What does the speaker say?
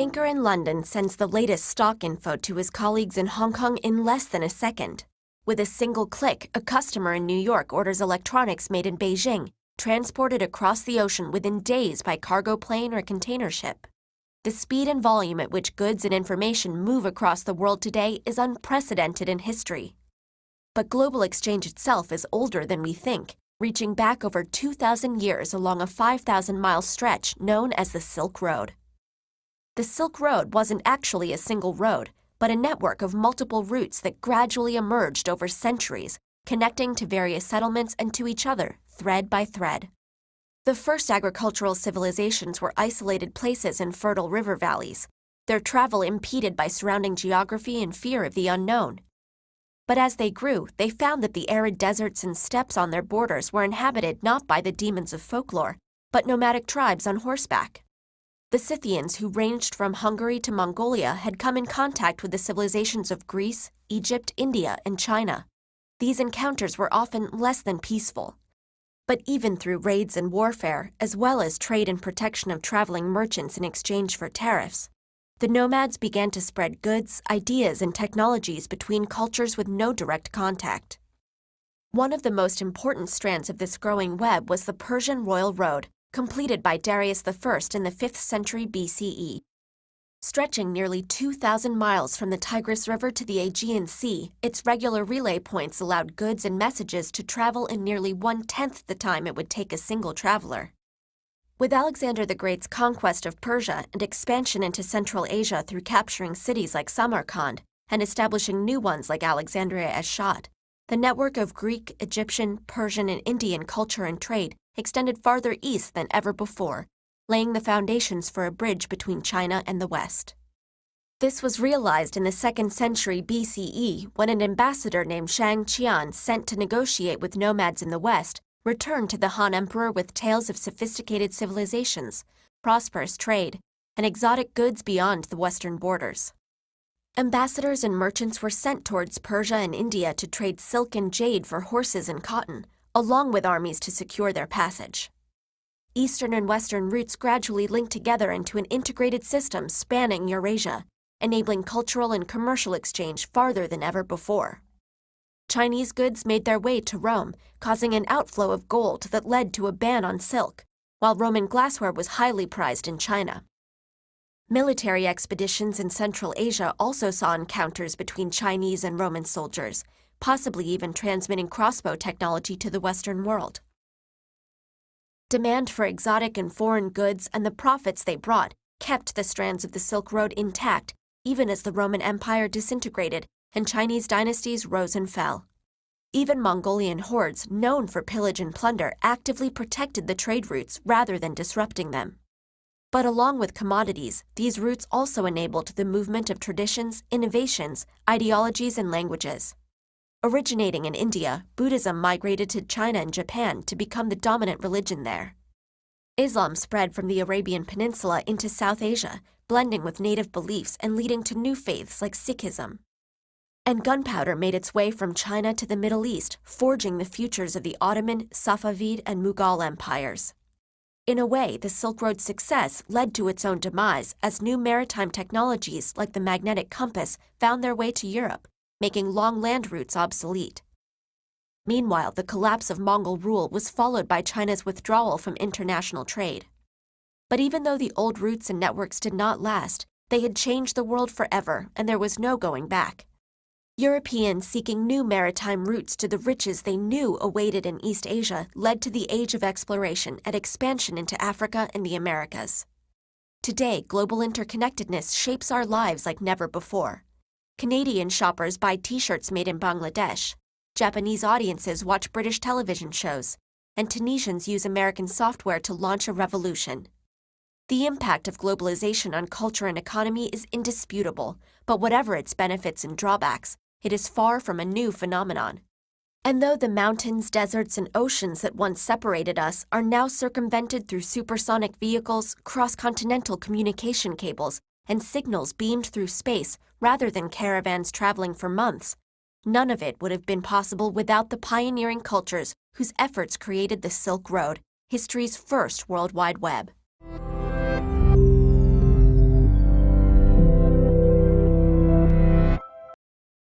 banker in London sends the latest stock info to his colleagues in Hong Kong in less than a second. With a single click, a customer in New York orders electronics made in Beijing, transported across the ocean within days by cargo plane or container ship. The speed and volume at which goods and information move across the world today is unprecedented in history. But global exchange itself is older than we think, reaching back over 2,000 years along a 5,000-mile stretch known as the Silk Road. The Silk Road wasn't actually a single road, but a network of multiple routes that gradually emerged over centuries, connecting to various settlements and to each other, thread by thread. The first agricultural civilizations were isolated places in fertile river valleys, their travel impeded by surrounding geography and fear of the unknown. But as they grew, they found that the arid deserts and steppes on their borders were inhabited not by the demons of folklore, but nomadic tribes on horseback. The Scythians, who ranged from Hungary to Mongolia, had come in contact with the civilizations of Greece, Egypt, India, and China. These encounters were often less than peaceful. But even through raids and warfare, as well as trade and protection of traveling merchants in exchange for tariffs, the nomads began to spread goods, ideas, and technologies between cultures with no direct contact. One of the most important strands of this growing web was the Persian Royal Road, completed by Darius I in the 5th century BCE. Stretching nearly 2,000 miles from the Tigris River to the Aegean Sea, its regular relay points allowed goods and messages to travel in nearly 1/10 the time it would take a single traveler. With Alexander the Great's conquest of Persia and expansion into Central Asia through capturing cities like Samarkand and establishing new ones like Alexandria as Shat, the network of Greek, Egyptian, Persian, and Indian culture and trade extended farther east than ever before, laying the foundations for a bridge between China and the West. This was realized in the 2nd century BCE when an ambassador named Shang Qian, sent to negotiate with nomads in the West, returned to the Han Emperor with tales of sophisticated civilizations, prosperous trade, and exotic goods beyond the western borders. Ambassadors and merchants were sent towards Persia and India to trade silk and jade for horses and cotton, along with armies to secure their passage. Eastern and Western routes gradually linked together into an integrated system spanning Eurasia, enabling cultural and commercial exchange farther than ever before. Chinese goods made their way to Rome, causing an outflow of gold that led to a ban on silk, while Roman glassware was highly prized in China. Military expeditions in Central Asia also saw encounters between Chinese and Roman soldiers, possibly even transmitting crossbow technology to the Western world. Demand for exotic and foreign goods and the profits they brought kept the strands of the Silk Road intact, even as the Roman Empire disintegrated and Chinese dynasties rose and fell. Even Mongolian hordes, known for pillage and plunder, actively protected the trade routes rather than disrupting them. But along with commodities, these routes also enabled the movement of traditions, innovations, ideologies, and languages. Originating in India, Buddhism migrated to China and Japan to become the dominant religion there. Islam spread from the Arabian Peninsula into South Asia, blending with native beliefs and leading to new faiths like Sikhism. And gunpowder made its way from China to the Middle East, forging the futures of the Ottoman, Safavid, and Mughal empires. In a way, the Silk Road's success led to its own demise as new maritime technologies like the magnetic compass found their way to Europe, making long land routes obsolete. Meanwhile, the collapse of Mongol rule was followed by China's withdrawal from international trade. But even though the old routes and networks did not last, they had changed the world forever, and there was no going back. Europeans seeking new maritime routes to the riches they knew awaited in East Asia led to the age of exploration and expansion into Africa and the Americas. Today, global interconnectedness shapes our lives like never before. Canadian shoppers buy T-shirts made in Bangladesh. Japanese audiences watch British television shows, and Tunisians use American software to launch a revolution. The impact of globalization on culture and economy is indisputable, but whatever its benefits and drawbacks, it is far from a new phenomenon. And though the mountains, deserts, and oceans that once separated us are now circumvented through supersonic vehicles, cross-continental communication cables, and signals beamed through space rather than caravans traveling for months, none of it would have been possible without the pioneering cultures whose efforts created the Silk Road, history's first World Wide Web.